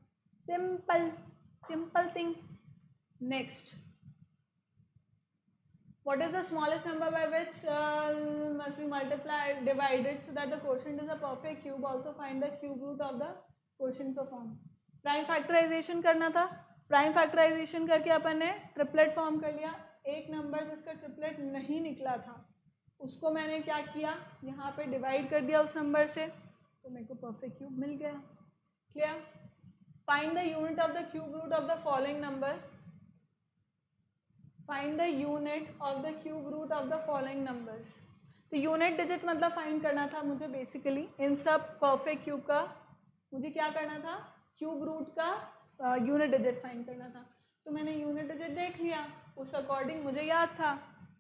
Simple thing. Next, what is the smallest number by which must be multiplied divided so that the quotient is a perfect cube? Also find the cube root of the quotient of form. Prime factorization करना था, prime factorisation करके अपन ने triplet form कर लिया। एक number जिसका triplet नहीं निकला था उसको मैंने क्या किया, यहाँ पे डिवाइड कर दिया उस नंबर से, तो मेरे को परफेक्ट क्यूब मिल गया। Clear? Find the unit of the cube root of the following numbers. Find the unit of the cube root of the following numbers. तो यूनिट डिजिट मतलब फाइंड करना था मुझे बेसिकली इन सब परफेक्ट क्यूब का, मुझे क्या करना था? क्यूब रूट का यूनिट डिजिट फाइंड करना था। तो मैंने यूनिट डिजिट देख लिया, उस अकॉर्डिंग मुझे याद था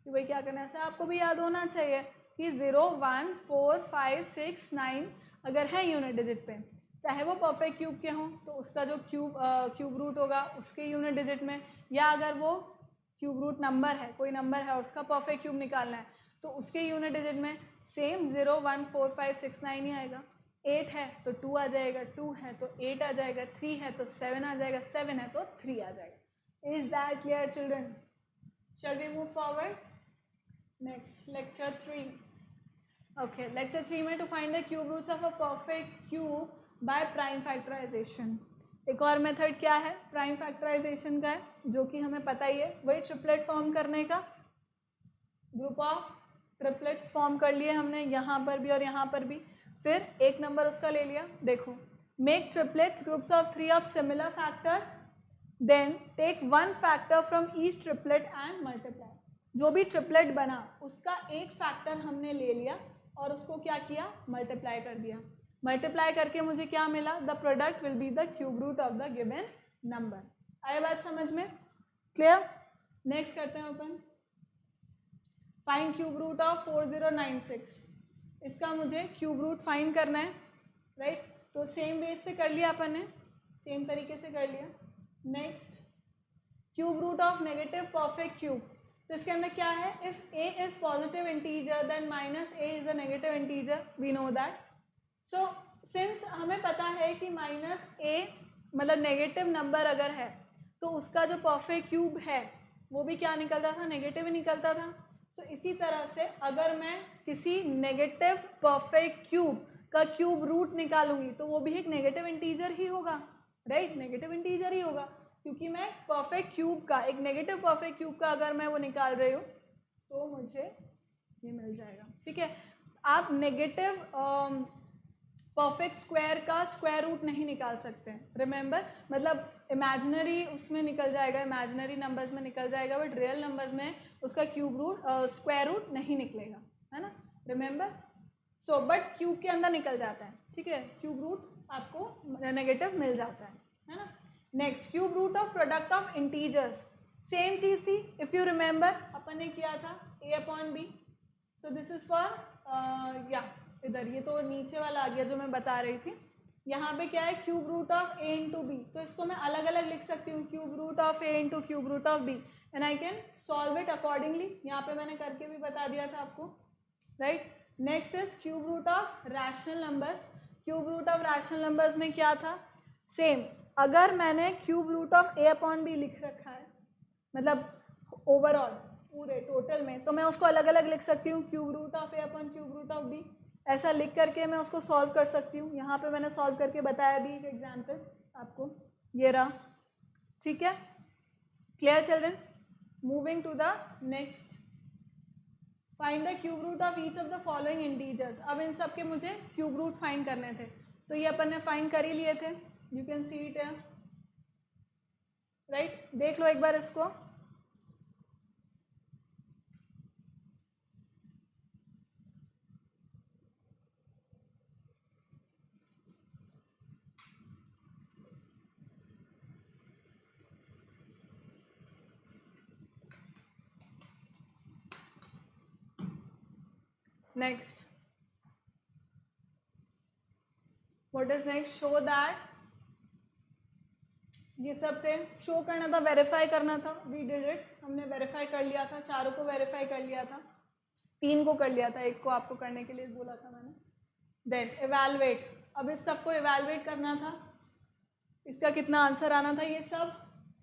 कि भाई क्या करना है। ऐसा आपको भी याद होना चाहिए कि 0 1 4 5 6 9 अगर है यूनिट डिजिट पे, चाहे वो परफेक्ट क्यूब के हों तो उसका जो क्यूब रूट होगा उसके यूनिट डिजिट में, या अगर वो क्यूब रूट नंबर है, कोई नंबर है और उसका परफेक्ट क्यूब निकालना है तो उसके यूनिट डिजिट में सेम 0 1 4 5 6 9 ही आएगा। 8 है तो 2 आ जाएगा, 2 है तो 8 आ जाएगा, 3 है तो 7 आ जाएगा, 7 है तो 3 आ जाएगा। Is that clear children? Shall we move forward? Next, lecture 3. Okay, lecture 3 में to find the cube roots of a perfect cube by prime factorization. एक और मेथड क्या है प्राइम फैक्टराइजेशन का है, जो कि हमें पता ही है, वही ट्रिपलेट फॉर्म करने का। ग्रुप ऑफ ट्रिपलेट्स फॉर्म कर लिए हमने यहाँ पर भी और यहाँ पर भी, फिर एक नंबर उसका ले लिया। देखो, make triplets groups of 3 of similar factors, then take 1 factor from each triplet and multiply. जो भी ट्रिपलेट बना उसका एक फैक्टर हमने ले लिया और उसको क्या किया, मल्टीप्लाई कर दिया। मल्टीप्लाई करके मुझे क्या मिला, the product will be the cube root of the given number. आया बात समझ में? क्लियर? नेक्स्ट करते हैं अपन, फाइंड क्यूब रूट ऑफ 4096। इसका मुझे क्यूब रूट फाइंड करना है, राइट? तो सेम बेस से कर लिया अपन ने, सेम तरीके से कर लिया। Next, cube root of negative perfect cube. तो इसके अंदर क्या है, if a is positive integer then minus a is a negative integer, we know that. So since हमें पता है कि माइनस a मतलब नेगेटिव नंबर अगर है तो उसका जो परफेक्ट क्यूब है वो भी क्या निकलता था, नेगेटिव ही निकलता था। तो इसी तरह से अगर मैं किसी नेगेटिव परफेक्ट क्यूब का क्यूब रूट निकालूंगी तो वो भी एक नेगेटिव इंटीजर ही होगा, राइट? नेगेटिव इंटीजर ही होगा, क्योंकि मैं परफेक्ट क्यूब का, एक नेगेटिव परफेक्ट क्यूब का अगर मैं वो निकाल रही हूँ तो मुझे ये मिल जाएगा। ठीक है, आप नेगेटिव परफेक्ट स्क्वायर का स्क्वायर रूट नहीं निकाल सकते, रिमेंबर। मतलब इमेजिनरी उसमें निकल जाएगा, इमेजिनरी नंबर्स में निकल जाएगा, बट रियल नंबर्स में उसका क्यूब रूट स्क्वायर रूट नहीं निकलेगा, है ना, रिमेंबर। सो बट क्यूब के अंदर निकल जाता है, ठीक है, क्यूब रूट आपको नेगेटिव मिल जाता है ना। Next, cube root of product of integers, same चीज़ थी, इफ़ यू रिमेंबर अपन ने किया था a/b। So this is for या इधर ये तो नीचे वाला आ गया जो मैं बता रही थी। यहाँ पे क्या है, cube root of a into b, तो इसको मैं अलग अलग लिख सकती हूँ, cube root of a into cube root of b, and I can solve it accordingly. यहाँ पे मैंने करके भी बता दिया था आपको, right. Next is cube root of rational numbers. Cube root of rational numbers में क्या था, सेम, अगर मैंने क्यूब रूट ऑफ a/b लिख रखा है, मतलब ओवरऑल पूरे टोटल में, तो मैं उसको अलग अलग लिख सकती हूँ, cube root of a upon cube root of b, ऐसा लिख करके मैं उसको सॉल्व कर सकती हूँ। यहाँ पे मैंने सॉल्व करके बताया भी एक एग्जाम्पल आपको, ये रहा, ठीक है। Clear children? Moving to the next, find the cube root of each of the following integers. अब इन सब के मुझे क्यूब रूट फाइंड करने थे, तो ये अपन ने फाइंड कर ही लिए थे, यू कैन सी इट है, राइट। देख लो एक बार इसको, next what is next, show that, ये सब थे, शो करना था, वेरीफाई करना था, वी डिड इट, हमने वेरीफाई कर लिया था, चारों को वेरीफाई कर लिया था, 3 को कर लिया था, एक को आपको करने के लिए बोला था मैंने। देन इवैल्यूएट, अब इस सब को इवैल्यूएट करना था, इसका कितना आंसर आना था, ये सब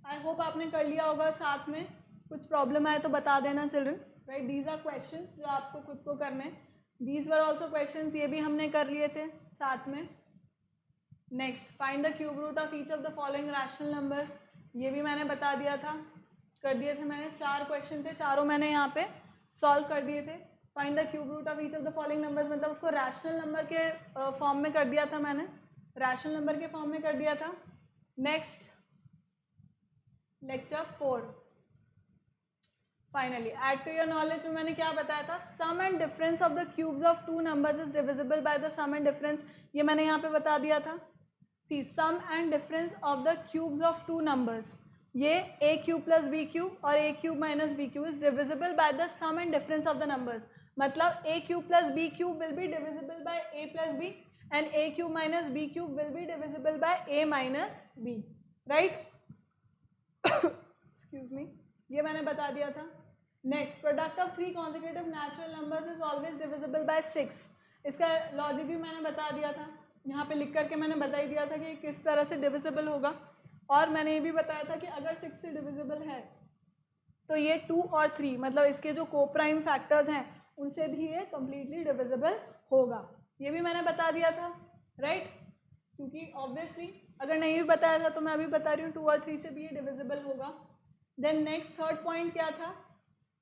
आई होप आपने कर लिया होगा। साथ में कुछ प्रॉब्लम आए तो बता देना children, right. These are questions जो आपको खुद को करने, दीज वर ऑल्सो क्वेश्चंस, ये भी हमने कर लिए थे साथ में। Next, find the cube root of each of the following rational numbers, ये भी मैंने बता दिया था, कर दिए थे मैंने, 4 क्वेश्चन थे, चारों मैंने यहाँ पे सॉल्व कर दिए थे। Find the cube root of each of the following numbers, मतलब उसको रैशनल नंबर के फॉर्म में कर दिया था मैंने, रैशनल नंबर के फॉर्म में कर दिया था। Next, lecture 4, finally add to your knowledge में मैंने क्या बताया था, sum and difference of the cubes of 2 numbers is divisible by the sum and difference, ये मैंने यहाँ पे बता दिया था। See, sum and difference of the cubes of 2 numbers, ये a cube plus b cube और a cube minus b cube is divisible by the sum and difference of the numbers, मतलब a cube plus b cube will be divisible by a plus b and a cube minus b cube will be divisible by a minus b, right. Excuse me, ये मैंने बता दिया था। Next, product of 3 consecutive natural numbers is always divisible by 6। इसका logic भी मैंने बता दिया था, यहाँ पे लिख करके मैंने बता ही दिया था कि किस तरह से डिविजिबल होगा। और मैंने ये भी बताया था कि अगर 6 से डिविजिबल है तो ये 2 और 3 मतलब इसके जो कोप्राइम फैक्टर्स हैं उनसे भी ये कम्प्लीटली डिविजिबल होगा। ये भी मैंने बता दिया था, राइट? क्योंकि ऑब्वियसली अगर नहीं भी बताया था तो मैं अभी बता रही हूँ 2 और 3 से भी ये डिविजिबल होगा। देन नेक्स्ट थर्ड पॉइंट क्या था?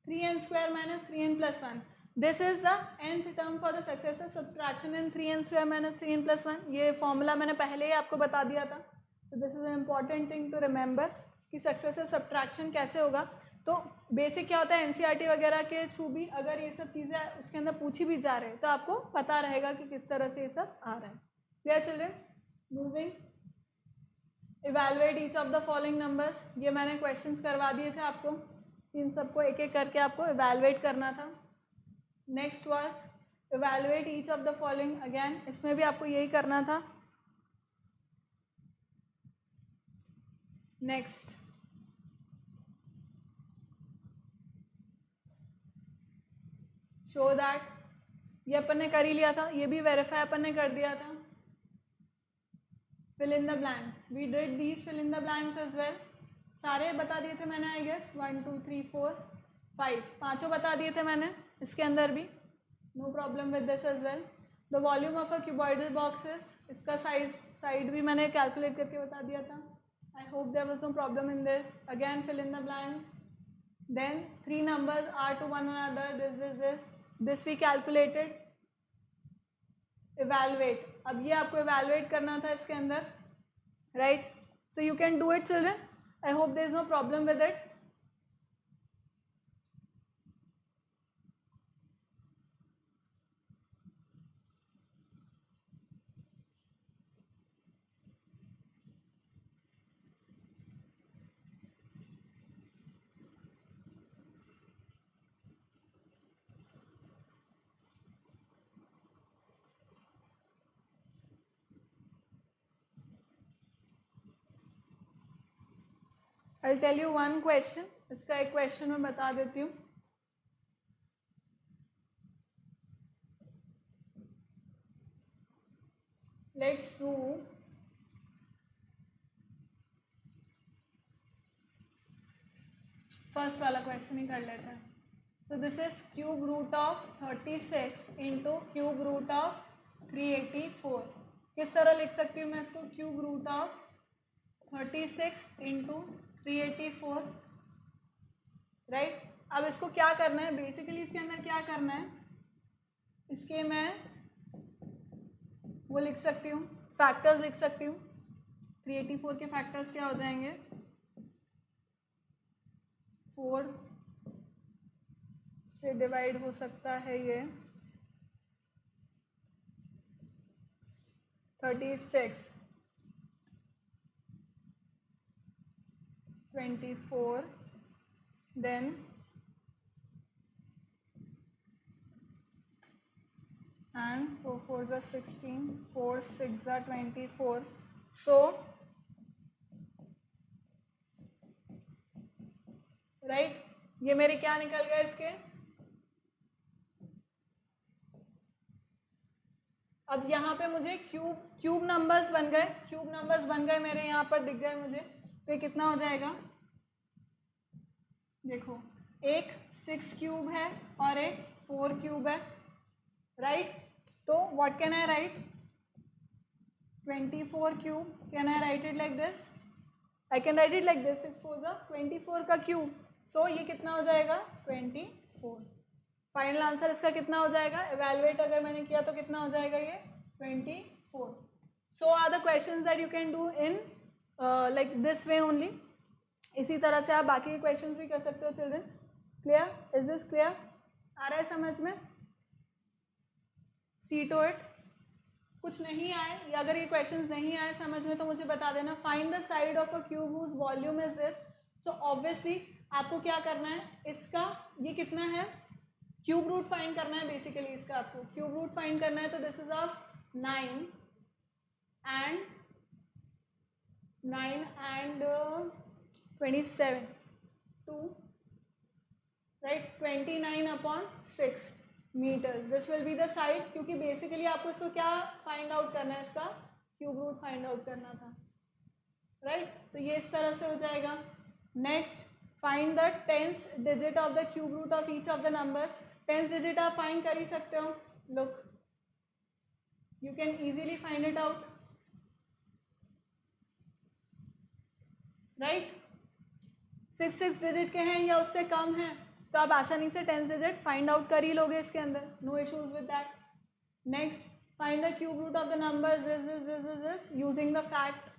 3n square minus 3n plus 1. This is the nth term for the successive subtraction in 3n square minus 3n plus 1. ये फॉर्मूला मैंने पहले ही आपको बता दिया था। So this is an important thing to remember कि सक्सेसिव सब्ट्रैक्शन कैसे होगा। तो बेसिक क्या होता है, एनसीईआरटी वगैरह के थ्रू भी अगर ये सब चीज़ें उसके अंदर पूछी भी जा रहे हैं तो आपको पता रहेगा कि किस तरह से ये सब आ रहा है। Clear children? Moving, evaluate each of the following numbers. ये मैंने क्वेश्चंस करवा दिए थे आपको, इन सबको एक एक करके आपको इवैल्यूएट करना था। Next was evaluate each of the following, again इसमें भी आपको यही करना था। नेक्स्ट, शो दैट, ये अपन ने कर ही लिया था, ये भी वेरीफाई अपन ने कर दिया था। Fill in the blanks, we did these fill in the blanks as well. सारे बता दिए थे मैंने, आई गेस 1 2 3 4 5 पाँचों बता दिए थे मैंने इसके अंदर भी। No problem with this as well. The volume of a cuboidal boxes, इसका साइड भी मैंने कैलकुलेट करके बता दिया था। I hope there was no problem in this. Again fill in the blanks. Then 3 numbers are to one another, this we calculated। evaluate, अब ये आपको evaluate करना था इसके अंदर, right? So you can do it children, I hope there is no problem with it। I'll tell you one question, इसका एक question मैं बता देती हूँ। Let's do फर्स्ट वाला क्वेश्चन ही कर लेते हैं। So this is cube root of 36 into cube root of 384। किस तरह लिख सकती हूँ मैं इसको? Cube root of 36 into 384, right? अब इसको क्या करना है, बेसिकली इसके अंदर क्या करना है, इसके मैं वो लिख सकती हूँ, फैक्टर्स लिख सकती हूँ। 384 के फैक्टर्स क्या हो जाएंगे? 4 से डिवाइड हो सकता है ये 36, 24, then and 4 4s are 16, 4 6s are 24। so right, ये मेरे क्या निकल गए इसके? अब यहाँ पे मुझे क्यूब नंबर्स बन गए, क्यूब नंबर्स बन गए मेरे यहाँ पर दिख गए मुझे। तो ये कितना हो जाएगा? देखो, एक 6 क्यूब है और एक 4 क्यूब है, राइट? तो what can I right? 24 cube, can I right it like this? I can write it like this, 6 4 24 का क्यूब। सो ये कितना हो जाएगा? 24। फाइनल आंसर इसका कितना हो जाएगा? इवैल्यूएट अगर मैंने किया तो कितना हो जाएगा ये? 24। So are the questions that you can do in like this way only. इसी तरह से आप बाकी के क्वेश्चंस भी कर सकते हो children. Clear? Is this clear? आ रहा है समझ में? See to it. कुछ नहीं आए या अगर ये क्वेश्चंस नहीं आए समझ में तो मुझे बता देना। Find the side of a cube whose volume is this. So obviously आपको क्या करना है, इसका ये कितना है, क्यूब रूट फाइंड करना है। बेसिकली इसका आपको क्यूब रूट फाइंड करना है। तो दिस इज ऑफ 9 and 27 2 राइट, 29/6 meter, this will be the side, क्योंकि बेसिकली आपको इसको क्या फाइंड आउट करना है, इसका क्यूब रूट फाइंड आउट करना था, राइट। तो ये इस तरह से हो जाएगा। Next, find the 10th digit of the cube root of each of the numbers. 10th digit आप फाइंड कर ही सकते हो, look you can easily find it out, right. 6 digit के हैं या उससे कम है तो आप आसानी से 10th डिजिट फाइंड आउट कर ही लोगे इसके अंदर, no issues with that. Next, find the cube root of the number this using the fact,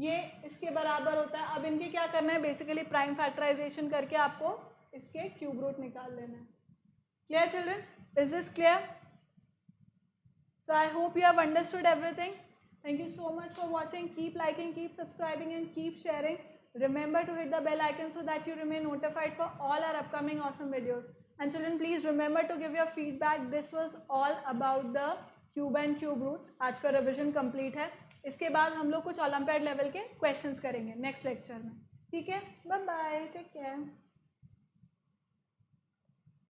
ये इसके बराबर होता है। अब इनके क्या करना है, बेसिकली प्राइम फैक्टराइजेशन करके आपको इसके क्यूब रूट निकाल लेना है। Clear children, is this clear? So I hope you have understood everything. Thank you so much for watching. Keep liking, keep subscribing and keep sharing. Remember to hit the bell icon so that you remain notified for all our upcoming awesome videos. And children, please remember to give your feedback. This was all about the cube and cube roots. आज का revision complete है। इसके बाद हम लोग कुछ olympiad level के questions करेंगे नेक्स्ट लेक्चर में, ठीक है? Bye bye, take care.